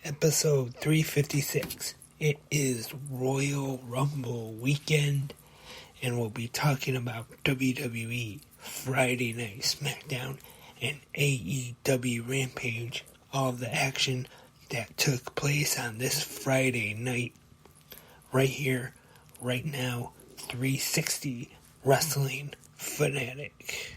episode 356. It is Royal Rumble weekend, and we'll be talking about WWE Friday Night Smackdown and AEW Rampage, all the action that took place on this Friday night, right here, right now, 360 Wrestling Fanatic.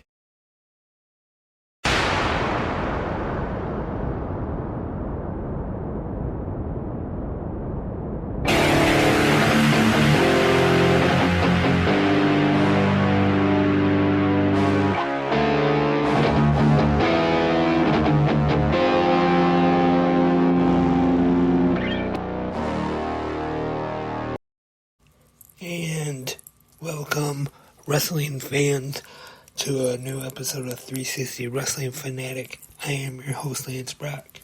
And welcome, wrestling fans, to a new episode of 360 Wrestling Fanatic. I am your host, Lance Brock.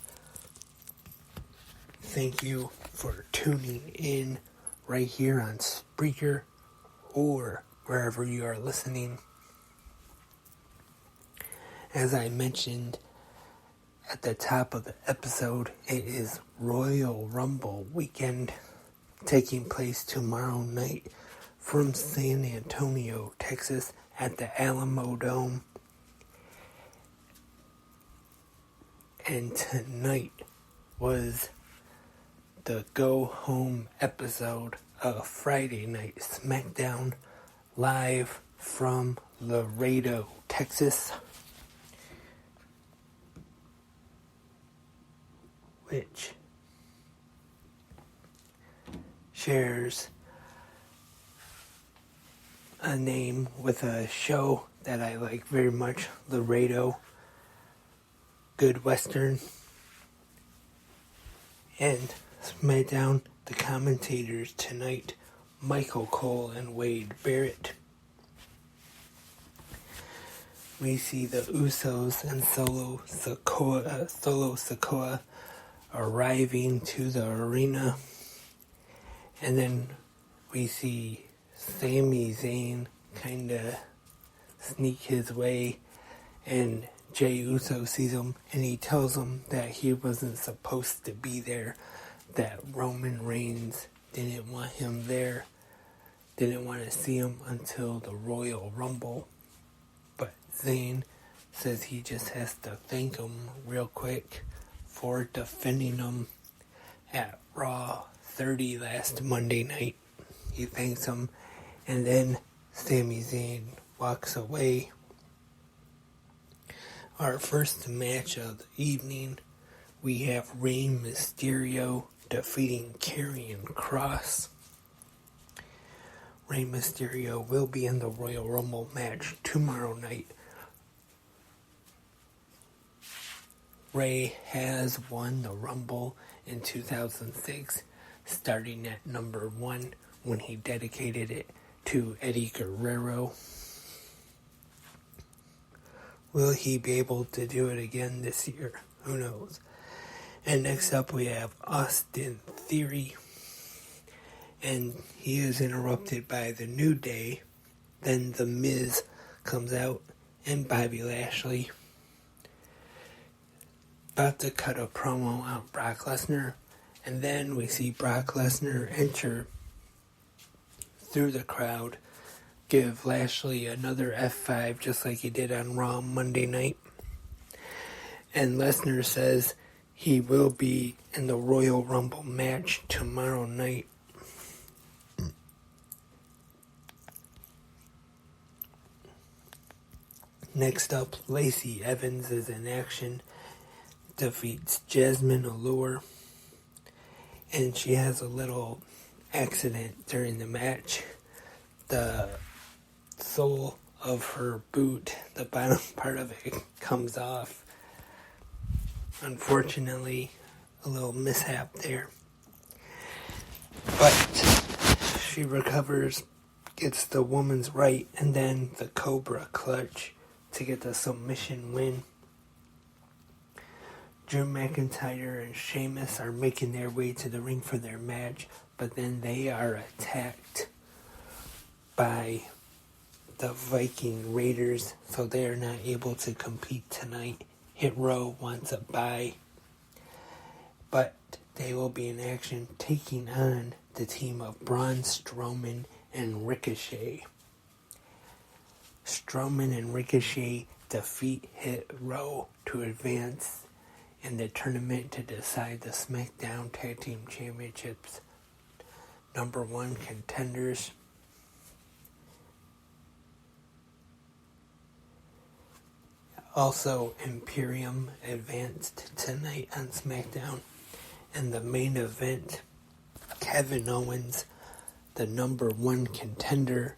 Thank you for tuning in right here on Spreaker or wherever you are listening. As I mentioned at the top of the episode, it is Royal Rumble weekend, taking place tomorrow night from San Antonio, Texas, at the Alamo Dome. And tonight was the go-home episode of Friday Night Smackdown, live from Laredo, Texas, which shares a name with a show that I like very much, Laredo, Good Western. And Smackdown, the commentators tonight, Michael Cole and Wade Barrett. We see the Usos and Solo Sikoa arriving to the arena. And then we see Sami Zayn kind of sneak his way, and Jey Uso sees him, and he tells him that he wasn't supposed to be there, that Roman Reigns didn't want him there, didn't want to see him until the Royal Rumble. But Zayn says he just has to thank him real quick for defending him at Raw 30 last Monday night. He thanks him, and then Sami Zayn walks away. Our first match of the evening, we have Rey Mysterio defeating Karrion Kross. Rey Mysterio will be in the Royal Rumble match tomorrow night. Rey has won the Rumble in 2006, starting at number 1 when he dedicated it to Eddie Guerrero. Will he be able to do it again this year? Who knows? And next up we have Austin Theory, and he is interrupted by the New Day. Then The Miz comes out and Bobby Lashley, about to cut a promo on Brock Lesnar. And then we see Brock Lesnar enter through the crowd, give Lashley another F5 just like he did on Raw Monday night. And Lesnar says he will be in the Royal Rumble match tomorrow night. Next up, Lacey Evans is in action, defeats Jasmine Allure, and she has a little accident during the match. The sole of her boot, the bottom part of it, comes off. Unfortunately, a little mishap there. But she recovers, gets the woman's right, and then the Cobra Clutch to get the submission win. Drew McIntyre and Sheamus are making their way to the ring for their match, but then they are attacked by the Viking Raiders, so they are not able to compete tonight. Hit Row wants a bye, but they will be in action taking on the team of Braun Strowman and Ricochet. Strowman and Ricochet defeat Hit Row to advance in the tournament to decide the Smackdown Tag Team Championships. Number 1 contenders. Also, Imperium advanced tonight on SmackDown. In the main event, Kevin Owens, the number 1 contender,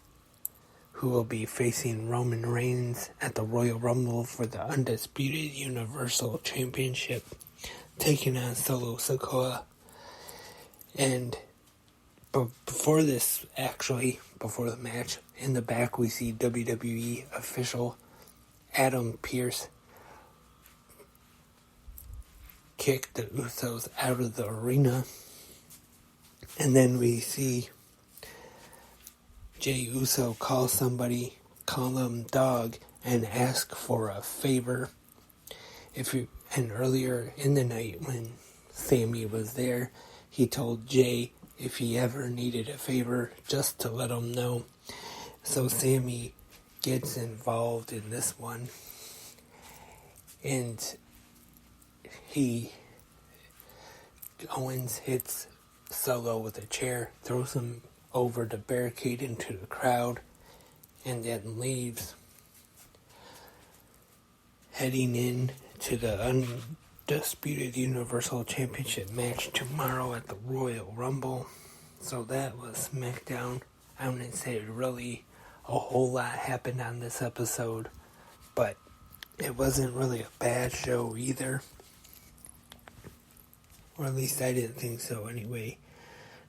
who will be facing Roman Reigns at the Royal Rumble for the Undisputed Universal Championship, taking on Solo Sikoa. And before the match, in the back we see WWE official Adam Pearce kick the Usos out of the arena. And then we see Jey Uso call them dog, and ask for a favor. And earlier in the night when Sami was there, he told Jey if he ever needed a favor, just to let him know. So Sami gets involved in this one, and Owens hits Solo with a chair, throws him over the barricade into the crowd, and then leaves, heading in to the Undisputed Universal Championship match tomorrow at the Royal Rumble. So that was SmackDown. I wouldn't say really a whole lot happened on this episode, but it wasn't really a bad show either. Or at least I didn't think so anyway.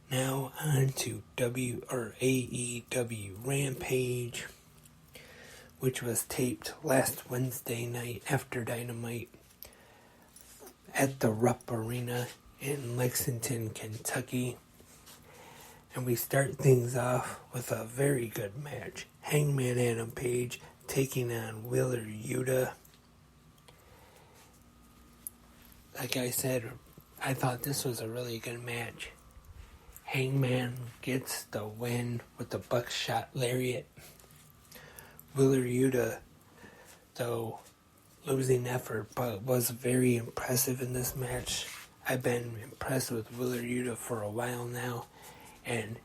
Now on to AEW Rampage, which was taped last Wednesday night after Dynamite at the Rupp Arena in Lexington, Kentucky. And we start things off with a very good match. Hangman Adam Page taking on Wheeler Yuta. Like I said, I thought this was a really good match. Hangman gets the win with the buckshot lariat. Wheeler Yuta, though losing effort, but was very impressive in this match. I've been impressed with Wheeler Yuta for a while now, and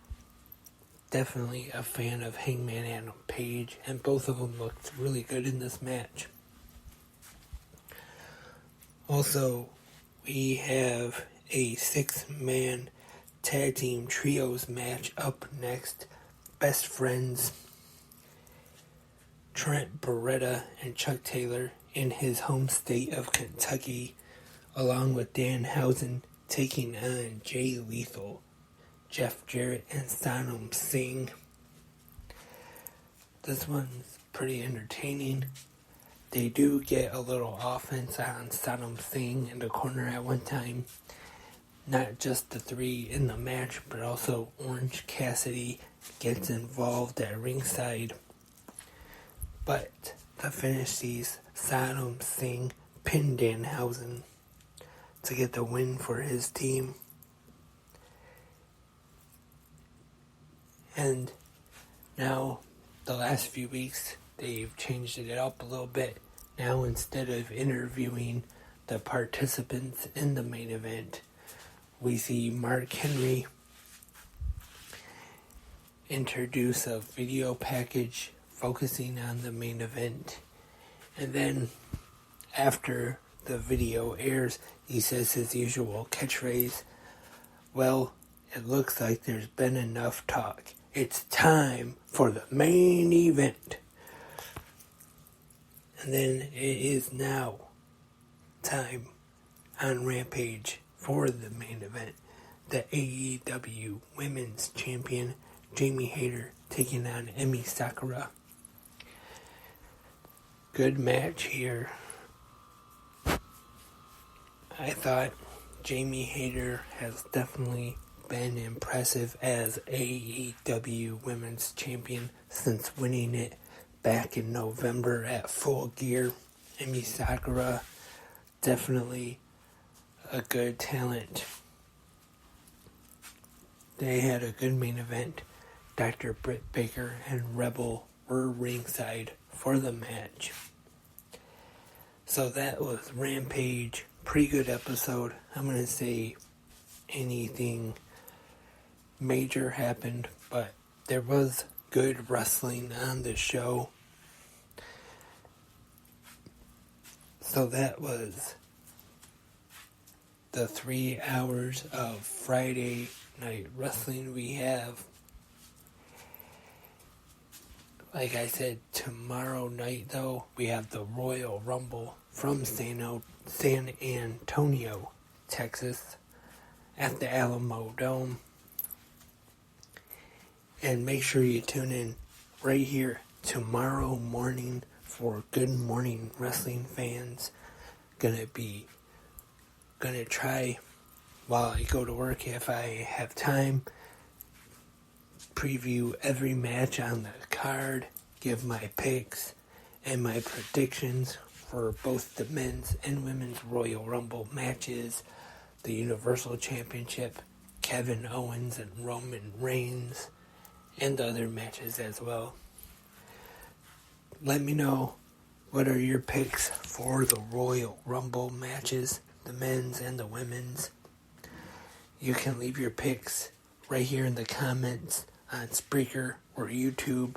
definitely a fan of Hangman Adam Page, and both of them looked really good in this match. Also, we have a 6-man tag team trios match up next. Best friends Trent Beretta and Chuck Taylor in his home state of Kentucky, along with Danhausen, taking on Jay Lethal, Jeff Jarrett, and Sonam Singh. This one's pretty entertaining. They do get a little offense on Sonam Singh in the corner at one time. Not just the 3 in the match, but also Orange Cassidy gets involved at ringside. But to finish these, Sonam Singh pinned Danhausen to get the win for his team. And now, the last few weeks, they've changed it up a little bit. Now, instead of interviewing the participants in the main event, we see Mark Henry introduce a video package focusing on the main event. And then, after the video airs, he says his usual catchphrase, "Well, it looks like there's been enough talk. It's time for the main event." And then it is now time on Rampage for the main event. The AEW Women's Champion Jamie Hayter taking on Emi Sakura. Good match here. I thought Jamie Hayter has definitely been impressive as AEW Women's Champion since winning it back in November at Full Gear. Emi Sakura, definitely a good talent. they had a good main event. Dr. Britt Baker and Rebel were ringside for the match. So that was Rampage. Pretty good episode. I'm going to say anything major happened, but there was good wrestling on the show. So that was the 3 hours of Friday night wrestling we have. Like I said, tomorrow night though, we have the Royal Rumble from San Antonio, Texas, at the Alamo Dome. And make sure you tune in right here tomorrow morning for Good Morning Wrestling fans. Gonna try while I go to work, if I have time, preview every match on the card, give my picks and my predictions for both the men's and women's Royal Rumble matches, the Universal Championship, Kevin Owens and Roman Reigns, and other matches as well. Let me know what are your picks for the Royal Rumble matches, the men's and the women's. You can leave your picks right here in the comments on Spreaker or YouTube,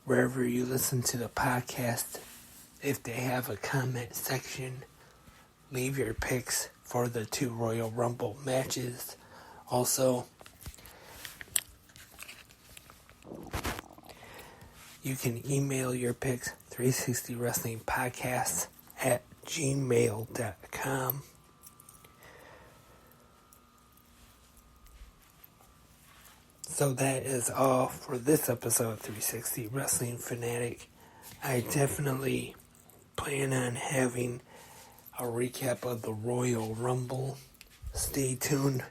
wherever you listen to the podcast. If they have a comment section, leave your picks for the 2 Royal Rumble matches. Also, you can email your picks 360wrestlingpodcasts@gmail.com. So that is all for this episode of 360 Wrestling Fanatic. I definitely plan on having a recap of the Royal Rumble. Stay tuned.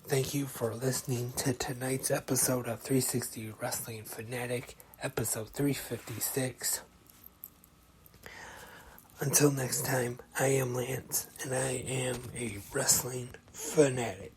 Thank you for listening to tonight's episode of 360 Wrestling Fanatic, episode 356. Until next time, I am Lance, and I am a wrestling fanatic.